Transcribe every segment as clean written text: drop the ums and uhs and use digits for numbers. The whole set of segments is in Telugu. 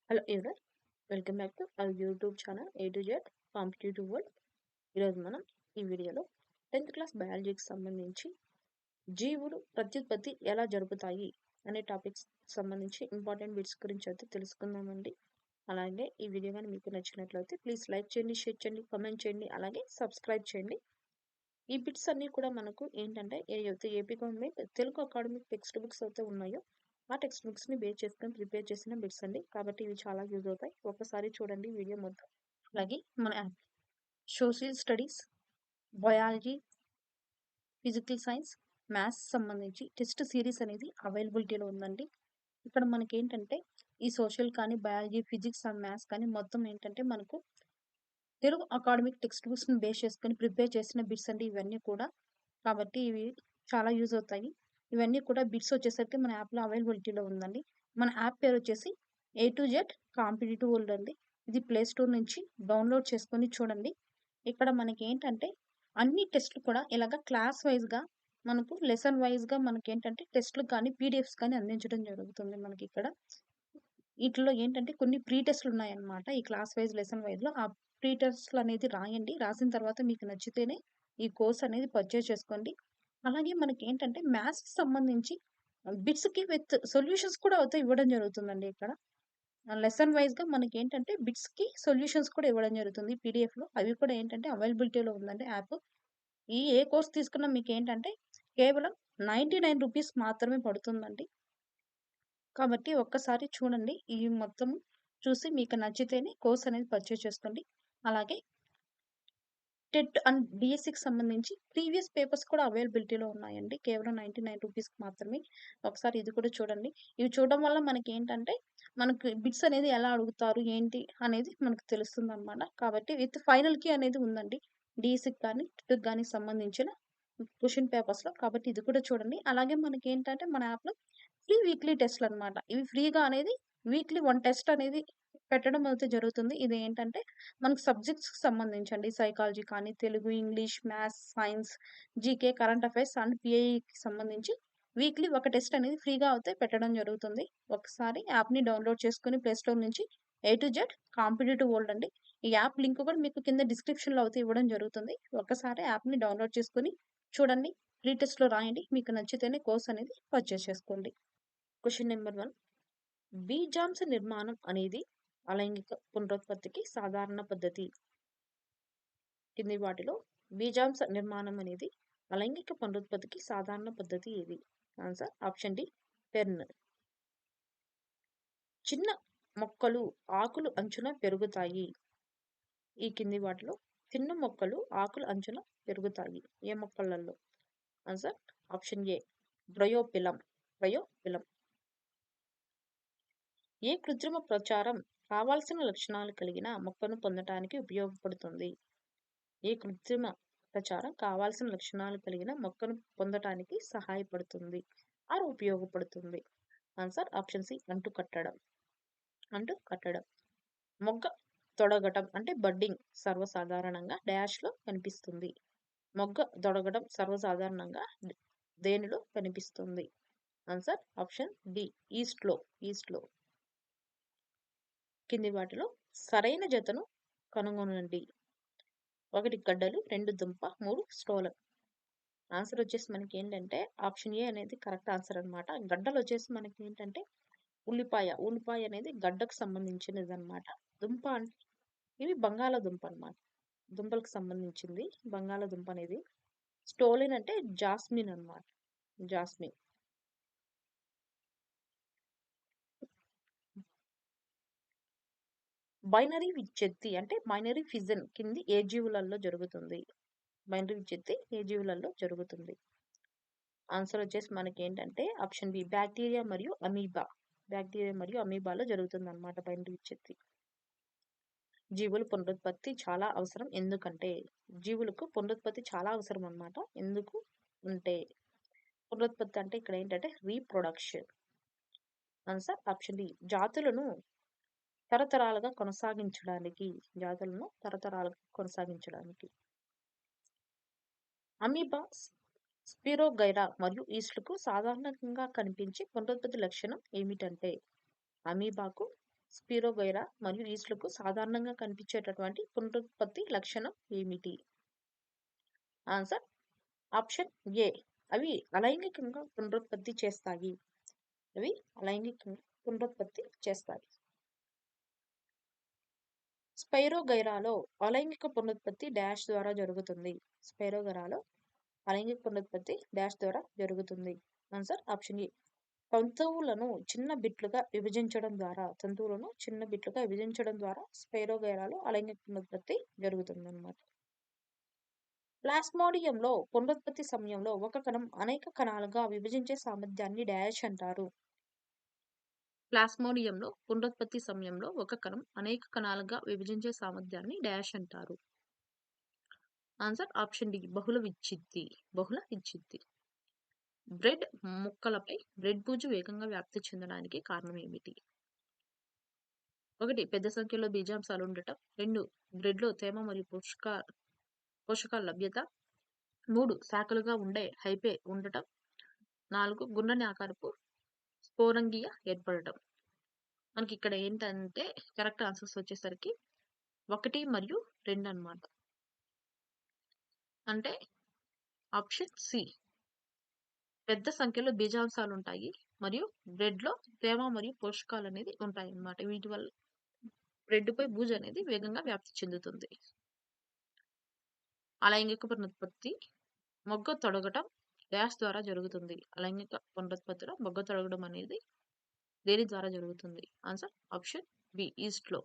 Hello everyone welcome back to our YouTube channel A to Z competitive world. ఈరోజు మనం ఈ వీడియోలో 10th క్లాస్ బయాలజీకి సంబంధించి జీవులు ప్రత్యుత్పత్తి ఎలా జరుపుతాయి అనే టాపిక్స్ సంబంధించి ఇంపార్టెంట్ బిట్స్ గురించి అయితే తెలుసుకుందామండి. అలాగే ఈ వీడియో కానీ మీకు నచ్చినట్లయితే ప్లీజ్ లైక్ చేయండి, షేర్ చేయండి, కామెంట్ చేయండి, అలాగే సబ్స్క్రైబ్ చేయండి. ఈ బిట్స్ అన్నీ కూడా మనకు ఏంటంటే ఏదైతే AP government Telugu academic text books అయితే ఉన్నాయో ఆ టెక్స్ట్ బుక్స్ని బేస్ చేసుకొని ప్రిపేర్ చేసిన బిట్స్ అండి. కాబట్టి ఇవి చాలా యూజ్ అవుతాయి. ఒకసారి చూడండి వీడియో మొత్తం. అలాగే మన social studies, biology, physical science, maths సంబంధించి టెస్ట్ సిరీస్ అనేది అవైలబిలిటీలో ఉందండి. ఇక్కడ మనకి ఏంటంటే ఈ సోషల్ కానీ బయాలజీ, ఫిజిక్స్ అండ్ మ్యాథ్స్ కానీ మొత్తం ఏంటంటే మనకు తెలుగు అకాడమిక్ టెక్స్ట్ బుక్స్ని బేస్ చేసుకొని ప్రిపేర్ చేసిన బిట్స్ అండి ఇవన్నీ కూడా. కాబట్టి ఇవి చాలా యూజ్ అవుతాయి. ఇవన్నీ కూడా బిట్స్ వచ్చేసరికి మన యాప్లో అవైలబిలిటీలో ఉందండి. మన యాప్ పేరు వచ్చేసి ఏ టు జెడ్ కాంపిటేటివ్ వరల్డ్ అండి. ఇది ప్లే స్టోర్ నుంచి డౌన్లోడ్ చేసుకొని చూడండి. ఇక్కడ మనకి ఏంటంటే అన్ని టెస్ట్లు కూడా ఇలాగ క్లాస్ వైజ్గా మనకు లెసన్ వైజ్గా మనకి ఏంటంటే టెస్ట్లు కానీ పీడిఎఫ్స్ కానీ అందించడం జరుగుతుంది మనకి ఇక్కడ. వీటిలో ఏంటంటే కొన్ని ప్రీ టెస్ట్లు ఉన్నాయన్నమాట. ఈ క్లాస్ వైజ్ లెసన్ వైజ్లో ఆ ప్రీ టెస్ట్లు అనేది రాయండి. రాసిన తర్వాత మీకు నచ్చితేనే ఈ కోర్స్ అనేది పర్చేస్ చేసుకోండి. అలాగే మనకి ఏంటంటే మ్యాథ్స్కి సంబంధించి బిట్స్కి విత్ సొల్యూషన్స్ కూడా అయితే ఇవ్వడం జరుగుతుందండి ఇక్కడ. లెసన్ వైజ్గా మనకి ఏంటంటే బిట్స్కి సొల్యూషన్స్ కూడా ఇవ్వడం జరుగుతుంది పీడిఎఫ్లో. అవి కూడా ఏంటంటే అవైలబిలిటీలో ఉందండి యాప్. ఏ కోర్స్ తీసుకున్నా మీకు ఏంటంటే కేవలం 99 రూపీస్ మాత్రమే పడుతుందండి. కాబట్టి ఒక్కసారి చూడండి. ఈ మొత్తం చూసి మీకు నచ్చితేనే కోర్స్ అనేది పర్చేస్ చేసుకోండి. అలాగే టెట్ అండ్ డిఎస్సికి సంబంధించి ప్రీవియస్ పేపర్స్ కూడా అవైలబిలిటీలో ఉన్నాయండి. కేవలం 99 రూపీస్కి మాత్రమే. ఒకసారి ఇది కూడా చూడండి. ఇవి చూడడం వల్ల మనకి ఏంటంటే మనకి బిట్స్ అనేది ఎలా అడుగుతారు ఏంటి అనేది మనకు తెలుస్తుందన్నమాట. కాబట్టి విత్ ఫైనల్ కీ అనేది ఉందండి. డిఎస్సికి కానీ టెట్కి కానీ సంబంధించిన క్వశ్చన్ పేపర్స్లో. కాబట్టి ఇది కూడా చూడండి. అలాగే మనకి ఏంటంటే మన యాప్లో ఫ్రీ వీక్లీ టెస్ట్లు అనమాట. ఇవి ఫ్రీగా అనేది వీక్లీ 1 టెస్ట్ అనేది పెట్టడం అయితే జరుగుతుంది. ఇది ఏంటంటే మనకు సబ్జెక్ట్స్‌కి సంబంధించండి. సైకాలజీ కానీ, Telugu, English, maths, science, GK, current affairs and పీఐఈకి సంబంధించి వీక్లీ ఒక టెస్ట్ అనేది ఫ్రీగా అయితే పెట్టడం జరుగుతుంది. ఒకసారి యాప్‌ని డౌన్లోడ్ చేసుకొని ప్లే స్టోర్ నుంచి ఏ టు జెడ్ కాంపిటేటివ్ వరల్డ్ అండి. ఈ యాప్ లింక్ కూడా మీకు కింద డిస్క్రిప్షన్‌లో అయితే ఇవ్వడం జరుగుతుంది. ఒక్కసారి యాప్‌ని డౌన్లోడ్ చేసుకొని చూడండి. ఫ్రీ టెస్ట్‌లో రాయండి. మీకు నచ్చితేనే కోర్స్ అనేది పర్చేస్ చేసుకోండి. Question number 1. బీజాంశ నిర్మాణం అనేది అలైంగిక పునరుత్పత్తికి సాధారణ పద్ధతి. కింది వాటిలో బీజాంశ నిర్మాణం అనేది అలైంగిక పునరుత్పత్తికి సాధారణ పద్ధతి ఏది? Answer option D fern. చిన్న మొక్కలు ఆకులు అంచున పెరుగుతాయి. ఈ కింది వాటిలో చిన్న మొక్కలు ఆకుల అంచున పెరుగుతాయి. ఏ మొక్కలలో? Answer option A బ్రయోపిలం. బ్రయోపిలం. ఏ కృత్రిమ ప్రచారం కావాల్సిన లక్షణాలు కలిగిన మొక్కను పొందటానికి ఉపయోగపడుతుంది? ఏ కృత్రిమ ప్రచారం కావాల్సిన లక్షణాలు కలిగిన మొక్కను పొందటానికి సహాయపడుతుంది ఆర్ ఉపయోగపడుతుంది? ఆన్సర్ ఆప్షన్ సి అంటు కట్టడం. అంటు కట్టడం. మొగ్గ తొడగటం అంటే బడ్డింగ్ సర్వసాధారణంగా డాష్లో కనిపిస్తుంది. మొగ్గ తొడగడం సర్వసాధారణంగా దేనిలో కనిపిస్తుంది? ఆన్సర్ ఆప్షన్ డి ఈస్ట్లో. ఈస్ట్లో. కింది వాటిలో సరైన జతను కనుగొనండి. 1 గడ్డలు, 2 దుంప, 3 స్టోలన్. ఆన్సర్ వచ్చేసి మనకి ఏంటంటే ఆప్షన్ ఏ అనేది కరెక్ట్ ఆన్సర్ అనమాట. గడ్డలు వచ్చేసి మనకి ఏంటంటే ఉల్లిపాయ. ఉల్లిపాయ అనేది గడ్డకు సంబంధించినది అనమాట. దుంప అంటే ఇవి బంగాళాదుంప అనమాట. దుంపలకు సంబంధించింది బంగాళాదుంప అనేది. స్టోలిన్ అంటే జాస్మిన్ అనమాట. జాస్మిన్. బైనరీ విచ్ఛేత్తి అంటే బైనరీ ఫిజన్ కింది ఏ జీవులలో జరుగుతుంది? బైనరీ విచ్ఛేత్తి ఏ జీవులలో జరుగుతుంది? ఆన్సర్ వచ్చేసి మనకి ఏంటంటే ఆప్షన్ బి బ్యాక్టీరియా మరియు అమీబా. బ్యాక్టీరియా మరియు అమీబాలో జరుగుతుంది అనమాట బైనరీ విచ్ఛేత్తి. జీవుల పునరుత్పత్తి చాలా అవసరం. ఎందుకంటే జీవులకు పునరుత్పత్తి చాలా అవసరం అనమాట. ఎందుకు అంటే పునరుత్పత్తి అంటే ఇక్కడ ఏంటంటే రీప్రొడక్షన్. ఆన్సర్ ఆప్షన్ డి జాతులను తరతరాలుగా కొనసాగించడానికి. జాతులను తరతరాలుగా కొనసాగించడానికి. అమీబా, స్పిరోగైరా మరియు ఈస్ట్లకు సాధారణంగా కనిపించే పునరుత్పత్తి లక్షణం ఏమిటంటే అమీబాకు స్పిరోగైరా మరియు ఈస్ట్లకు సాధారణంగా కనిపించేటటువంటి పునరుత్పత్తి లక్షణం ఏమిటి? Answer option A. అవి అలైంగికంగా పునరుత్పత్తి చేస్తాయి. అవి అలైంగికంగా పునరుత్పత్తి చేస్తాయి. స్పైరోగైరాలో అలైంగిక పునరుత్పత్తి డాష్ ద్వారా జరుగుతుంది. స్పైరోగైరాలో అలైంగిక పునరుత్పత్తి డాష్ ద్వారా జరుగుతుంది. Answer option A. తంతువులను చిన్న బిట్లుగా విభజించడం ద్వారా స్పైరోగైరాలో అలైంగిక పునరుత్పత్తి జరుగుతుందన్నమాట. ప్లాస్మోడియంలో పునరుత్పత్తి సమయంలో ఒక కణం అనేక కణాలుగా విభజించే సామర్థ్యాన్ని డాష్ అంటారు. ప్లాస్మోడియంలో పునరుత్పత్తి సమయంలో ఒక కణం అనేక కణాలుగా విభజించే సామర్థ్యాన్ని డాష్ అంటారు. Answer option D. బహుళ విచ్ఛిత్తి. బ్రెడ్ ముక్కలపై బ్రెడ్ బూజు వేగంగా వ్యాప్తి చెందడానికి కారణం ఏమిటి? 1. పెద్ద సంఖ్యలో బీజాంశాలు ఉండటం. 2. బ్రెడ్లో తేమ మరియు పోషకాల లభ్యత. 3. శాఖలుగా ఉండే హైపే ఉండటం. 4. గుండ్రని ఆకారపు స్పోరంగియ ఏర్పడటం. మనకి ఇక్కడ ఏంటంటే కరెక్ట్ ఆన్సర్స్ వచ్చేసరికి 1 మరియు 2 అన్నమాట. అంటే ఆప్షన్ సి. పెద్ద సంఖ్యలో బీజాంశాలు ఉంటాయి మరియు బ్రెడ్ లో తేమ మరియు పోషకాలు అనేది ఉంటాయి అన్నమాట. వీటి వల్ల బ్రెడ్ పై బూజు అనేది వేగంగా వ్యాప్తి చెందుతుంది. అలైంగిక పునరుత్పత్తి మొగ్గ తొడగటం డాష్ ద్వారా జరుగుతుంది. అలైంగిక పునరుత్పత్తిలో మొగ్గ తొడగడం అనేది దేని ద్వారా జరుగుతుంది? Answer option B. ఈస్ట్ లో.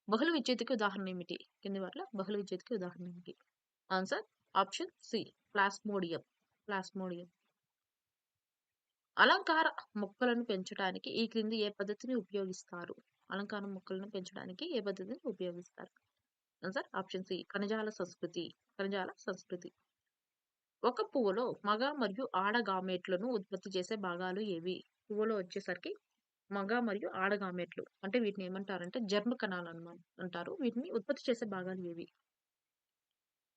బహుళ విచ్ఛేదికి ఉదాహరణ ఏమిటి? కింది వాటిలో బహుళ విచ్ఛేదికి ఉదాహరణ ఏమిటి? Answer option C. ప్లాస్మోడియం. అలంకార మొక్కలను పెంచడానికి ఈ క్రింది ఏ పద్ధతిని ఉపయోగిస్తారు? అలంకార మొక్కలను పెంచడానికి ఏ పద్ధతిని ఉపయోగిస్తారు? Answer option C. కణజాల సంస్కృతి. ఒక పువ్వులో మగ మరియు ఆడ గామేట్లను ఉత్పత్తి చేసే భాగాలు ఏవి? పువ్వులో వచ్చేసరికి మగ మరియు ఆడ గామేట్లు అంటే వీటిని ఏమంటారంటే జర్మ కణాలు అంటారు. వీటిని ఉత్పత్తి చేసే భాగాలు ఏవి?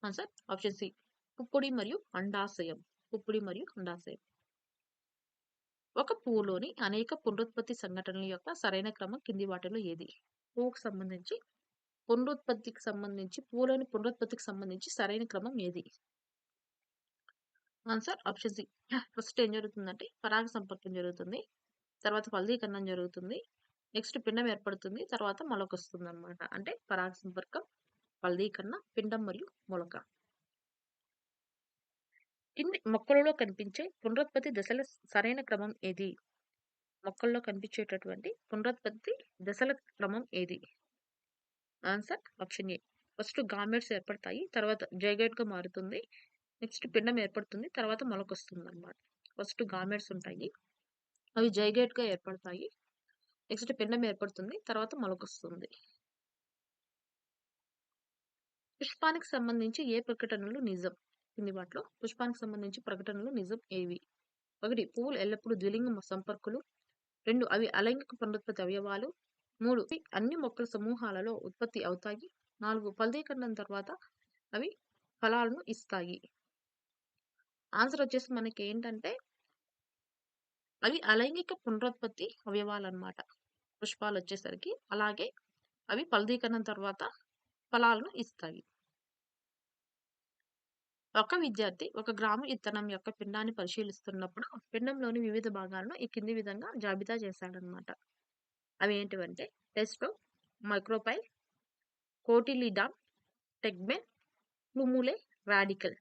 Answer option C. పుప్పొడి మరియు అండాశయం. ఒక పువ్వులోని అనేక పునరుత్పత్తి సంఘటనల యొక్క సరైన క్రమం కింది వాటిలో ఏది? పువ్వులోని పునరుత్పత్తికి సంబంధించి సరైన క్రమం ఏది? Answer option C. ఫస్ట్ ఏం జరుగుతుందంటే పరాగ సంపర్కం జరుగుతుంది, తర్వాత ఫలదీకరణం జరుగుతుంది, నెక్స్ట్ పిండం ఏర్పడుతుంది, తర్వాత మొలక వస్తుంది అనమాట. అంటే పరాగ సంపర్కం, ఫలదీకరణ, పిండం మరియు మొలక. కింది మొక్కలలో కనిపించే పునరుత్పత్తి దశల సరైన క్రమం ఏది? మొక్కల్లో కనిపించేటటువంటి పునరుత్పత్తి దశల క్రమం ఏది? Answer option A. ఫస్ట్ గామెట్స్ ఏర్పడతాయి, తర్వాత జైగోట్ గా మారుతుంది, నెక్స్ట్ పిండం ఏర్పడుతుంది, తర్వాత మొలక వస్తుంది అనమాట. ఫస్ట్ గామెట్స్ ఉంటాయి, అవి జైగోట్ గా ఏర్పడతాయి, నెక్స్ట్ పిండం ఏర్పడుతుంది, తర్వాత మొలక వస్తుంది. పుష్పానికి సంబంధించి ఏ ప్రకటనలు నిజం? కింది వాటిలో పుష్పానికి సంబంధించి ప్రకటనలు నిజం ఏవి? 1. పువ్వులు ఎల్లప్పుడూ ద్విలింగ సంపర్కులు. 2. అవి అలైంగిక పునరుత్పత్తి అవయవాలు. 3. అన్ని మొక్కల సమూహాలలో ఉత్పత్తి అవుతాయి. 4. ఫలదీకరణం తర్వాత అవి ఫలాలను ఇస్తాయి. ఆన్సర్ వచ్చేసి మనకి ఏంటంటే అవి అలైంగిక పునరుత్పత్తి అవయవాలు అన్నమాట పుష్పాలు వచ్చేసరికి. అలాగే అవి ఫలదీకరణం తర్వాత ఫలాలను ఇస్తాయి. ఒక విద్యార్థి 1 గ్రాము ఇత్తనం యొక్క పిండాన్ని పరిశీలిస్తున్నప్పుడు పిండంలోని వివిధ భాగాలను ఈ కింది విధంగా జాబితా చేశాడనమాట. అవి ఏంటివంటే టెస్టో, మైక్రోపైల్, కోటిలిడాన్, టెగ్మెన్, ప్లూములే, రాడికల్.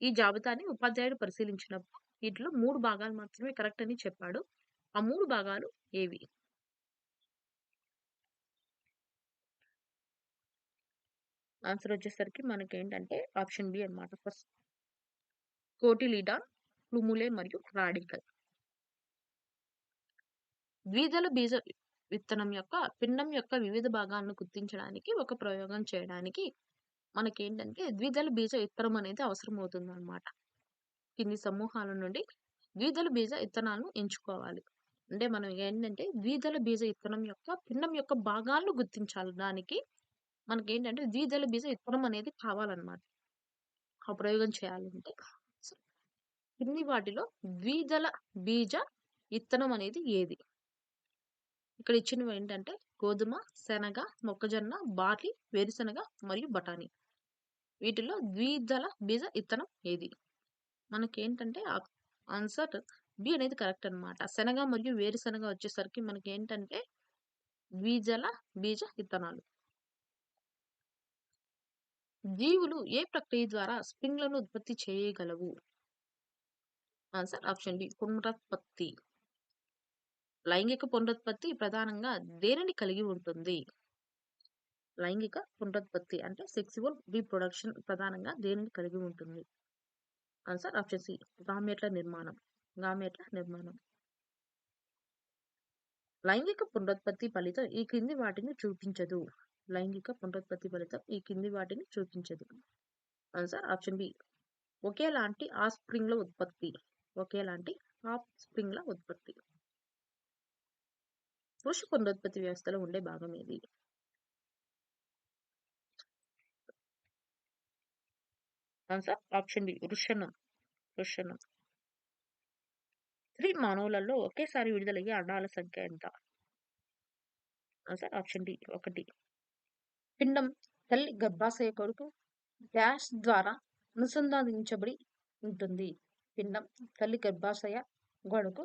ఈ జాబితాని ఉపాధ్యాయుడు పరిశీలించినప్పుడు వీటిలో 3 భాగాలు మాత్రమే కరెక్ట్ అని చెప్పాడు. ఆ 3 భాగాలు ఏవి? ఆన్సర్ వచ్చేసరికి మనకి ఏంటంటే ఆప్షన్ బి అన్నమాట. ఫస్ట్ కోటిలిడాన్, ప్లూములే మరియు రాడికల్. ద్విదళ బీజ విత్తనం యొక్క పిండం యొక్క వివిధ భాగాలను గుర్తించడానికి ఒక ప్రయోగం చేయడానికి మనకేంటంటే ద్విదళ బీజ విత్తనం అనేది అవసరం అవుతుంది అనమాట. కింది సమూహాల నుండి ద్విదళ బీజ విత్తనాలను ఎంచుకోవాలి. అంటే మనం ఏంటంటే ద్విదళ బీజ విత్తనం యొక్క పిండం యొక్క భాగాలను గుర్తించాలి. దానికి మనకేంటంటే ద్విదళ బీజ విత్తనం అనేది కావాలన్నమాట. ఆ ప్రయోగం చేయాలంటే కింది వాటిలో ద్విదళ బీజ విత్తనం అనేది ఏది? ఇక్కడ ఇచ్చినవి ఏంటంటే గోధుమ, శనగ, మొక్కజొన్న, బార్లీ, వేరుశనగ మరియు బఠానీ. వీటిలో ద్విదళ బీజ ఇత్తనం ఏది? మనకేంటంటే ఆన్సర్ బి అనేది కరెక్ట్ అన్నమాట. శనగ మరియు వేరుశనగ వచ్చేసరికి మనకేంటంటే ద్విదళ బీజ ఇత్తనాలు. జీవులు ఏ ప్రక్రియ ద్వారా స్ప్రింగ్లను ఉత్పత్తి చేయగలవు? ఆన్సర్ ఆప్షన్ బి పునరుత్పత్తి. లైంగిక పునరుత్పత్తి ప్రధానంగా దేనిని కలిగి ఉంటుంది? లైంగిక పునరుత్పత్తి అంటే సెక్సువల్ రీప్రొడక్షన్ ప్రధానంగా దేనిని కలిగి ఉంటుంది? ఆన్సర్ ఆప్షన్ సి గామెట్ల నిర్మాణం. గామెట్ల నిర్మాణం. లైంగిక పునరుత్పత్తి ఫలితం ఈ క్రింది వాటిని చూపించదు. లైంగిక పునరుత్పత్తి ఫలితం ఈ కింది వాటిని చూపించదు. ఆన్సర్ ఆప్షన్ బి ఒకేలాంటి ఆఫ్స్ప్రింగ్ల ఉత్పత్తి. ఒకేలాంటి ఆఫ్స్ప్రింగ్ల ఉత్పత్తి. పురుష పునరుత్పత్తి వ్యవస్థలో ఉండే భాగం ఏది? ఆన్సర్ ఆప్షన్ బి వృషణం. వృషణం. స్త్రీ మానవులలో ఒకేసారి విడుదలయ్యే అండాల సంఖ్య ఎంత? Answer option D 1. పిండం తల్లి గర్భాశయ కొరకు డాష్ ద్వారా అనుసంధానించబడి ఉంటుంది. పిండం తల్లి గర్భాశయ గొడకు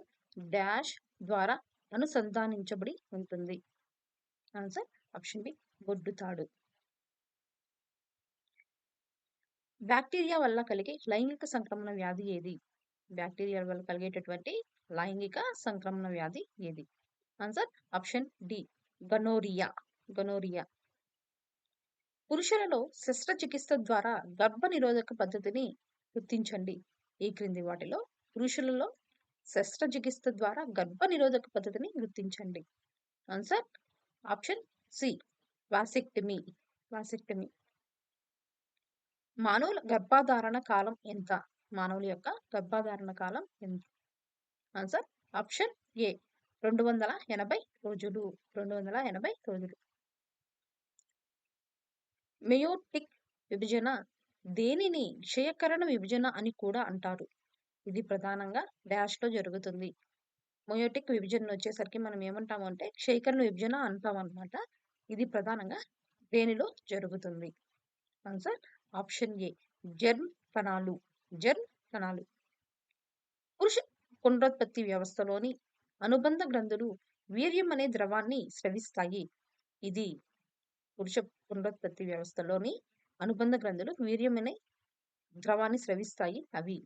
డాష్ ద్వారా అనుసంధానించబడి ఉంటుంది. ఆన్సర్ ఆప్షన్ బి బొడ్డుతాడు. బ్యాక్టీరియా వల్ల కలిగే లైంగిక సంక్రమణ వ్యాధి ఏది? బ్యాక్టీరియా వల్ల కలిగేటటువంటి లైంగిక సంక్రమణ వ్యాధి ఏది? Answer option D gonorrhoea. Gonorrhoea. పురుషులలో శస్త్రచికిత్స ద్వారా గర్భ నిరోధక పద్ధతిని గుర్తించండి. ఈ క్రింది వాటిలో పురుషులలో శస్త్రచికిత్స ద్వారా గర్భ నిరోధక పద్ధతిని గుర్తించండి. Answer option C vasectomy. Vasectomy. మానవుల గర్భధారణ కాలం ఎంత? మానవుల యొక్క గర్భధారణ కాలం ఎంత? ఆన్సర్ ఆప్షన్ ఏ 280 రోజులు. 280 రోజులు. మెయోటిక్ విభజన దేనిని క్షయకరణ విభజన అని కూడా అంటారు? ఇది ప్రధానంగా డాష్ లో జరుగుతుంది. మెయోటిక్ విభజన వచ్చేసరికి మనం ఏమంటాము అంటే క్షయకరణ విభజన అంటాం అన్నమాట. ఇది ప్రధానంగా దేనిలో జరుగుతుంది? ఆన్సర్ ఆప్షన్ ఏ జెర్మ్ కణాలు. జెర్మ్ కణాలు. పురుష పునరుత్పత్తి వ్యవస్థలోని అనుబంధ గ్రంథులు వీర్యం అనే ద్రవాన్ని స్రవిస్తాయి. ఇది పురుష పునరుత్పత్తి వ్యవస్థలోని అనుబంధ గ్రంథులు వీర్యం అనే ద్రవాన్ని స్రవిస్తాయి. అవి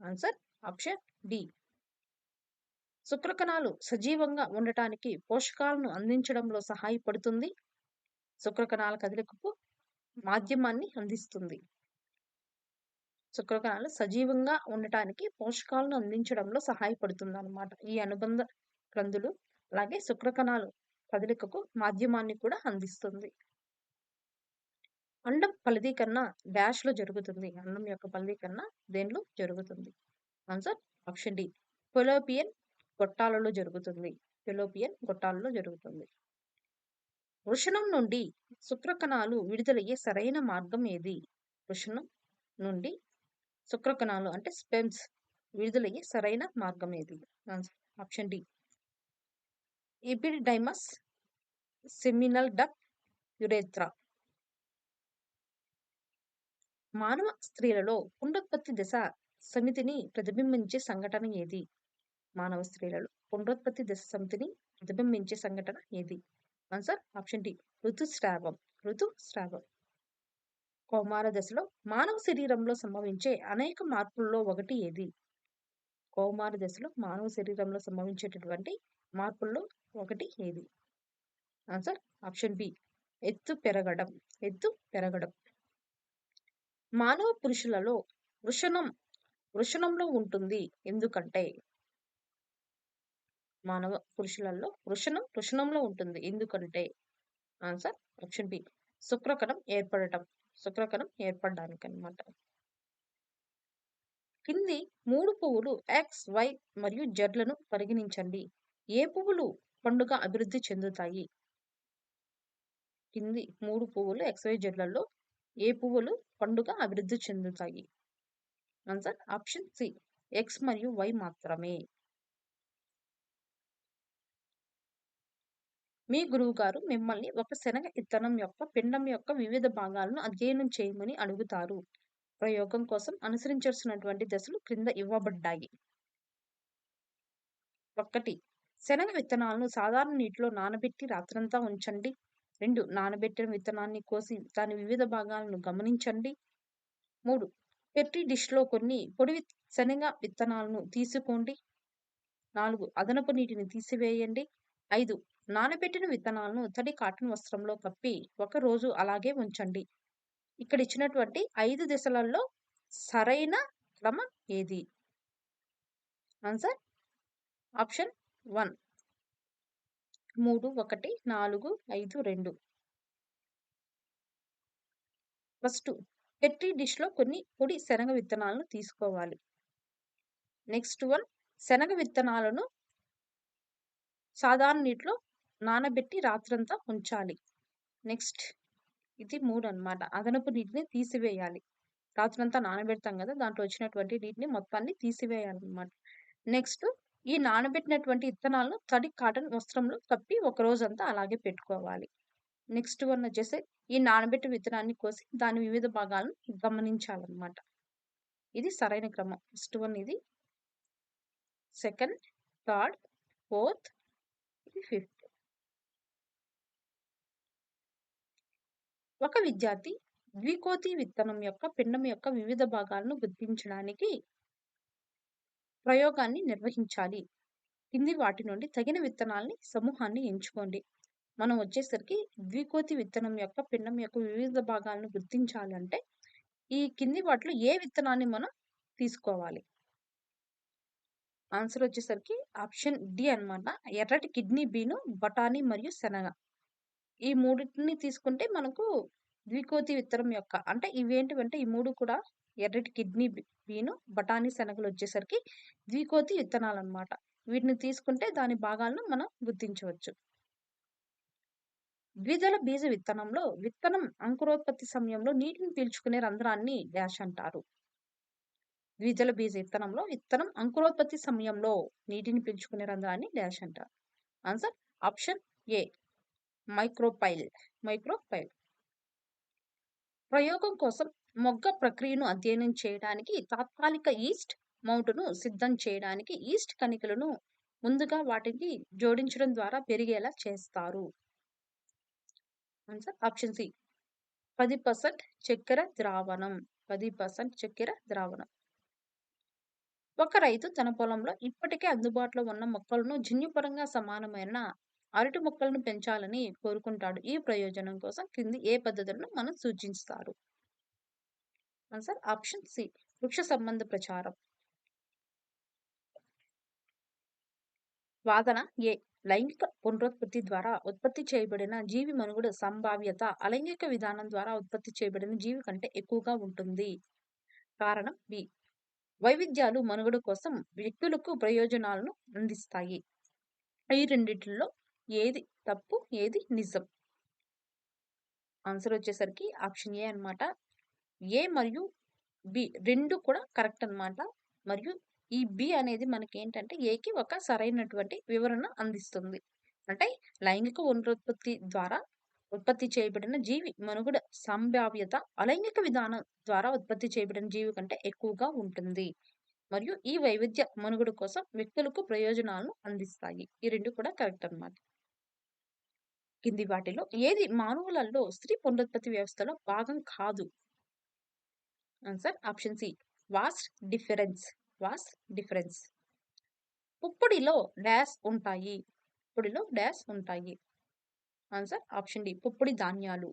ఆన్సర్ ఆప్షన్ డి. శుక్రకణాలు సజీవంగా ఉండటానికి పోషకాలను అందించడంలో సహాయపడుతుంది. శుక్రకణాల కదలికకు మాధ్యమాన్ని అందిస్తుంది. శుక్రకణాలు సజీవంగా ఉండటానికి పోషకాలను అందించడంలో సహాయపడుతుంది అన్నమాట ఈ అనుబంధ గ్రంథులు. అలాగే శుక్రకణాలు కదలికకు మాధ్యమాన్ని కూడా అందిస్తుంది. అండం ఫలదీకరణ డాష్ లో జరుగుతుంది. అండం యొక్క ఫలదీకరణ దేనిలో జరుగుతుంది? ఆన్సర్ ఆప్షన్ డి ఫెలోపియన్ గొట్టాలలో జరుగుతుంది. ఫెలోపియన్ గొట్టాలలో జరుగుతుంది. వృషణం నుండి శుక్రకణాలు విడుదలయ్యే సరైన మార్గం ఏది? వృషణం నుండి శుక్రకణాలు అంటే స్పెమ్స్ విడుదలయ్యే సరైన మార్గం ఏది? Answer option D epididymis, seminal duct, urethra. మానవ స్త్రీలలో పునరుత్పత్తి దశ సమితిని ప్రతిబింబించే సంఘటన ఏది? మానవ స్త్రీలలో పునరుత్పత్తి దశ సమితిని ప్రతిబింబించే సంఘటన ఏది? ఆన్సర్ ఆప్షన్ డి ఋతుస్రావం. ఋతుస్రావం. కౌమార దశలో మానవ శరీరంలో సంభవించే అనేక మార్పుల్లో ఒకటి ఏది? కౌమార దశలో మానవ శరీరంలో సంభవించేటటువంటి మార్పుల్లో ఒకటి ఏది? ఆన్సర్ ఆప్షన్ బి ఎత్తు పెరగడం. ఎత్తు పెరగడం. మానవ పురుషులలో వృషణంలో ఉంటుంది ఎందుకంటే? మానవ పురుషులలో వృషణంలో ఉంటుంది ఎందుకంటే? ఆన్సర్ ఆప్షన్ బి శుక్రకణం ఏర్పడటం. శుక్రకణం ఏర్పడడానికి అన్నమాట. కింది 3 పువ్వులు ఎక్స్, వై మరియు జెడ్లను పరిగణించండి. ఏ పువ్వులు పండుగ అభివృద్ధి చెందుతాయి? కింది 3 పువ్వులు ఎక్స్, వై, జెడ్లలో ఏ పువ్వులు పండుగ అభివృద్ధి చెందుతాయి? ఆన్సర్ ఆప్షన్ సి ఎక్స్ మరియు వై మాత్రమే. మీ గురువుగారు మిమ్మల్ని ఒక శనగ ఇత్తనం యొక్క పిండం యొక్క వివిధ భాగాలను అధ్యయనం చేయమని అడుగుతారు. ప్రయోగం కోసం అనుసరించాల్సినటువంటి దశలు క్రింద ఇవ్వబడ్డాయి. 1. శనగ విత్తనాలను సాధారణ నీటిలో నానబెట్టి రాత్రంతా ఉంచండి. 2. నానబెట్టిన విత్తనాన్ని కోసి దాని వివిధ భాగాలను గమనించండి. 3. పెట్టి డిష్‌లో కొన్ని పొడి శనగ విత్తనాలను తీసుకోండి. 4. అదనపు నీటిని తీసివేయండి. 5. నానబెట్టిన విత్తనాలను తడి కాటన్ వస్త్రంలో కప్పి ఒక రోజు అలాగే ఉంచండి. ఇక్కడ ఇచ్చినటువంటి 5 దశలలో సరైన క్రమం ఏది? Answer option 1. 3, 1, 4, 5, 2. ఫస్ట్ పెట్టి డిష్‌లో కొన్ని పొడి శనగ విత్తనాలను తీసుకోవాలి. నెక్స్ట్ వన్ శనగ విత్తనాలను సాధారణ నీటిలో నానబెట్టి రాత్రంతా ఉంచాలి. నెక్స్ట్ ఇది 3 అన్నమాట. అదనపు నీటిని తీసివేయాలి. రాత్రంతా నానబెడతాం కదా! దాంట్లో వచ్చినటువంటి నీటిని మొత్తాన్ని తీసివేయాలన్నమాట. నెక్స్ట్ ఈ నానబెట్టినటువంటి విత్తనాలను తడి కాటన్ వస్త్రంలో కప్పి ఒక రోజంతా అలాగే పెట్టుకోవాలి. నెక్స్ట్ వన్ వచ్చేసి ఈ నానబెట్టిన విత్తనాన్ని కోసి దాని వివిధ భాగాలను గమనించాలన్నమాట. ఇది సరైన క్రమం. ఫస్ట్ వన్ ఇది. సెకండ్, థర్డ్, ఫోర్త్, ఇది ఫిఫ్త్. ఒక విద్యార్థి ద్వికోతి విత్తనం యొక్క పిండం యొక్క వివిధ భాగాలను గుర్తించడానికి ప్రయోగాన్ని నిర్వహించాలి. కింది వాటి నుండి తగిన విత్తనాల్ని సమూహాన్ని ఎంచుకోండి. మనం వచ్చేసరికి ద్వికోతి విత్తనం యొక్క పిండం యొక్క వివిధ భాగాలను గుర్తించాలంటే ఈ కింది వాటిలో ఏ విత్తనాన్ని మనం తీసుకోవాలి? ఆన్సర్ వచ్చేసరికి ఆప్షన్ డి అన్నమాట. ఎర్రటి కిడ్నీ బీను, బఠానీ మరియు శనగ. ఈ మూడిటిని తీసుకుంటే మనకు ద్వికోతి విత్తనం యొక్క అంటే ఇవేంటివంటే ఈ 3 కూడా ఎర్రటి కిడ్నీ బీను, బఠానీ, శనగలు వచ్చేసరికి ద్వికోతి విత్తనాలన్నమాట. వీటిని తీసుకుంటే దాని భాగాలను మనం గుర్తించవచ్చు. ద్విదళ బీజ విత్తనంలో విత్తనం అంకురోత్పత్తి సమయంలో నీటిని పీల్చుకునే రంధ్రాన్ని డాష్ అంటారు. ద్విదళ బీజ విత్తనంలో విత్తనం అంకురోత్పత్తి సమయంలో నీటిని పీల్చుకునే రంధ్రాన్ని డాష్ అంటారు. Answer option A micropyle. ప్రయోగం కోసం మొగ్గ ప్రక్రియను అధ్యయనం చేయడానికి తాత్కాలిక ఈస్ట్ మౌంటును సిద్ధం చేయడానికి ఈస్ట్ కణికలను ముందుగా వాటికి జోడించడం ద్వారా పెరిగేలా చేస్తారు. ఆన్సర్ ఆప్షన్ సి 10% చక్కెర ద్రావణం. 10% చక్కెర ద్రావణం. ఒక రైతు తన పొలంలో ఇప్పటికే అందుబాటులో ఉన్న మొక్కలను జన్యుపరంగా సమానమైన అరటి మొక్కలను పెంచాలని కోరుకుంటాడు. ఈ ప్రయోజనం కోసం క్రింది ఏ పద్ధతులను మనం సూచిస్తారు? ఆన్సర్ ఆప్షన్ సి వృక్ష సంబంధ ప్రచారం. వాదన ఏ లైంగిక పునరుత్పత్తి ద్వారా ఉత్పత్తి చేయబడిన జీవి మనుగడ సంభావ్యత అలైంగిక విధానం ద్వారా ఉత్పత్తి చేయబడిన జీవి కంటే ఎక్కువగా ఉంటుంది. కారణం బి వైవిధ్యాలు మనుగడ కోసం వ్యక్తులకు ప్రయోజనాలను అందిస్తాయి. ఈ రెండిటిలో ఏది తప్పు, ఏది నిజం? ఆన్సర్ వచ్చేసరికి ఆప్షన్ ఏ అన్నమాట. ఏ మరియు బి రెండు కూడా కరెక్ట్ అన్నమాట. మరియు ఈ బి అనేది మనకి ఏంటంటే ఏకి ఒక సరైనటువంటి వివరణ అందిస్తుంది. అంటే లైంగిక పునరుత్పత్తి ద్వారా ఉత్పత్తి చేయబడిన జీవి మనుగడ సంభావ్యత అలైంగిక విధానం ద్వారా ఉత్పత్తి చేయబడిన జీవి కంటే ఎక్కువగా ఉంటుంది. మరియు ఈ వైవిధ్య మనుగడ కోసం వ్యక్తులకు ప్రయోజనాలను అందిస్తాయి. ఈ రెండు కూడా కరెక్ట్ అన్నమాట. కింది వాటిలో ఏది మానవులలో స్త్రీ పునరుత్పత్తి వ్యవస్థలో భాగం కాదు? Answer option C vas deferens. పుప్పొడిలో డాష్ ఉంటాయి. ఆన్సర్ ఆప్షన్ డి పుప్పొడి ధాన్యాలు.